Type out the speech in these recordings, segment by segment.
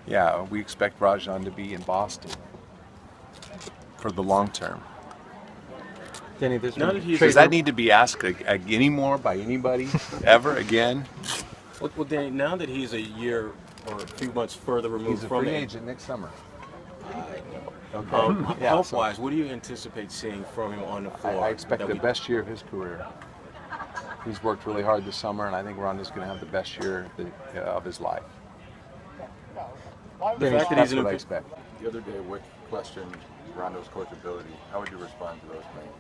Yeah, we expect Rajon to be in Boston for the long term. Danny, there's Now that he's Does that need to be asked anymore by anybody ever again? well, Danny, now that he's a year or a few months further removed He's a from free it, agent next summer. health-wise, what do you anticipate seeing from him on the floor? I expect the best year of his career. He's worked really hard this summer, and I think Rondo's going to have the best year of his life. The fact that That's he's what I an expect. The other day, Wyc questioned Rondo's coachability. How would you respond to those things?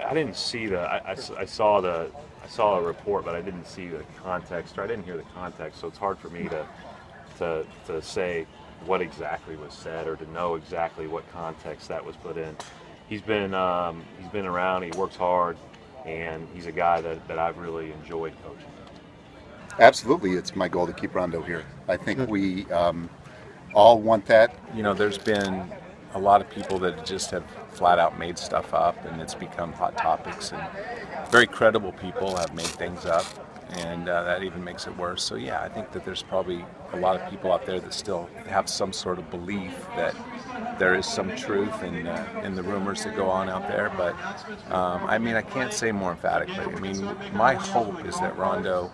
I didn't see I saw a report, but I didn't see the context, or I didn't hear the context, so it's hard for me to say what exactly was said or to know exactly what context that was put in. He's been around. He works hard, and he's a guy that I've really enjoyed coaching. Absolutely, it's my goal to keep Rondo here. I think we all want that. You know, there's been a lot of people that just have flat out made stuff up, and it's become hot topics, and very credible people have made things up, and that even makes it worse. So yeah, I think that there's probably a lot of people out there that still have some sort of belief that there is some truth in the rumors that go on out there. But I mean, I can't say more emphatically. I mean, my hope is that Rondo,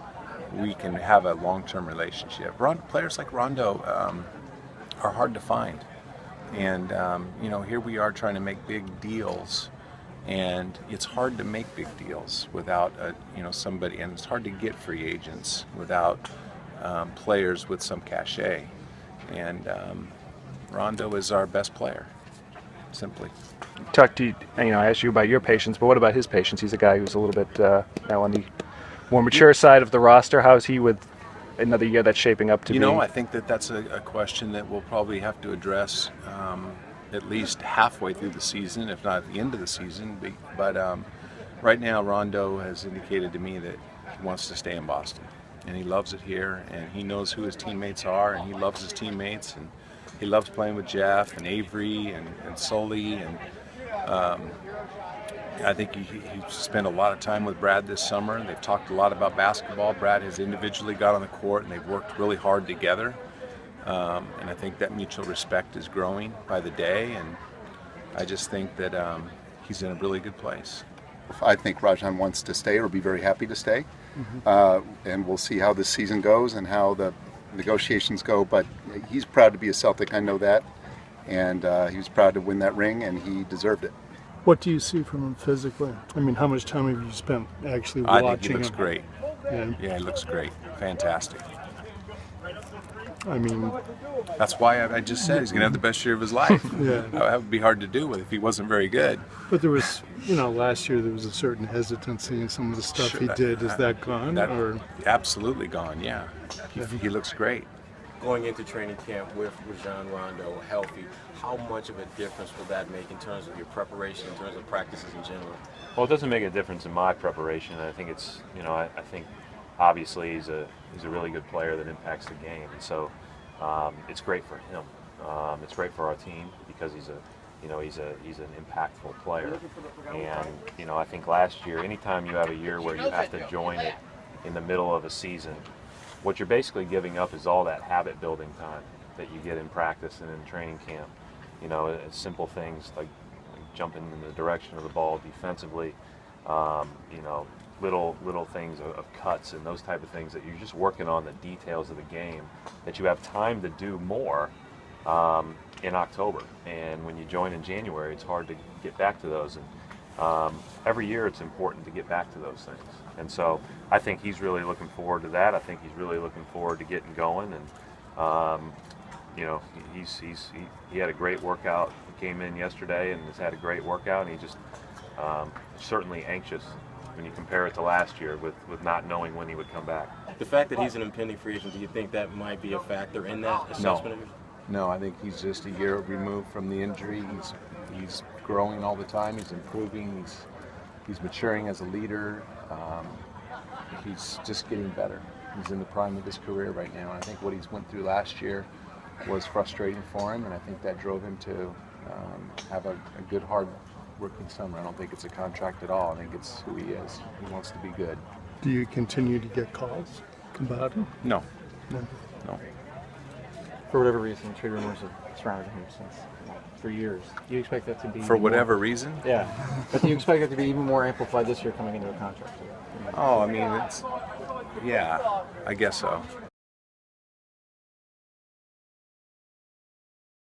we can have a long-term relationship. Players like Rondo are hard to find. And, you know, here we are trying to make big deals, and it's hard to make big deals without, somebody, and it's hard to get free agents without players with some cachet. And Rondo is our best player, simply. talk to you, I asked you about your patience, but what about his patience? He's a guy who's a little bit now on the more mature side of the roster. How is he with another year that's shaping up to be? I think that's a question that we'll probably have to address at least halfway through the season, if not at the end of the season. But right now, Rondo has indicated to me that he wants to stay in Boston, and he loves it here, and he knows who his teammates are, and he loves his teammates, and he loves playing with Jeff and Avery and Sully, and I think he spent a lot of time with Brad this summer. They've talked a lot about basketball. Brad has individually got on the court, and they've worked really hard together. And I think that mutual respect is growing by the day, and I just think that he's in a really good place. I think Rajon wants to stay or be very happy to stay. And we'll see how this season goes and how the negotiations go. But he's proud to be a Celtic, I know that. And he was proud to win that ring, and he deserved it. What do you see from him physically? I mean, how much time have you spent actually watching him? I think he looks great. Yeah, he looks great. Fantastic. I mean, that's why I just said he's going to have the best year of his life. Yeah. That would be hard to do if he wasn't very good. But there was, last year there was a certain hesitancy in some of the stuff he did. Is that gone? Absolutely gone, yeah. He looks great. Going into training camp with Rajon Rondo healthy, how much of a difference will that make in terms of your preparation, in terms of practices in general? Well, it doesn't make a difference in my preparation. I think it's, I think obviously he's a really good player that impacts the game, and so it's great for him. It's great for our team because he's an impactful player. And I think last year, anytime you have a year where you have to join it in the middle of a season, what you're basically giving up is all that habit building time that you get in practice and in training camp. Simple things like jumping in the direction of the ball defensively, little things of cuts and those type of things that you're just working on the details of the game that you have time to do more in October. And when you join in January, it's hard to get back to those. And every year it's important to get back to those things. And so I think he's really looking forward to that. I think he's really looking forward to getting going. And he had a great workout. He came in yesterday and has had a great workout. And he just certainly anxious when you compare it to last year with not knowing when he would come back. The fact that he's an impending free agent, do you think that might be a factor in that assessment? No, I think he's just a year removed from the injury. He's growing all the time. He's improving. He's maturing as a leader. He's just getting better. He's in the prime of his career right now. And I think what he's went through last year was frustrating for him, and I think that drove him to have a good, hard working summer. I don't think it's a contract at all. I think it's who he is. He wants to be good. Do you continue to get calls about him? No. No. for whatever reason, trade rumors have surrounded him since for years. Do you expect that to be For whatever reason? Yeah, but do you expect that to be even more amplified this year coming into a contract? Oh, I mean, yeah, I guess so.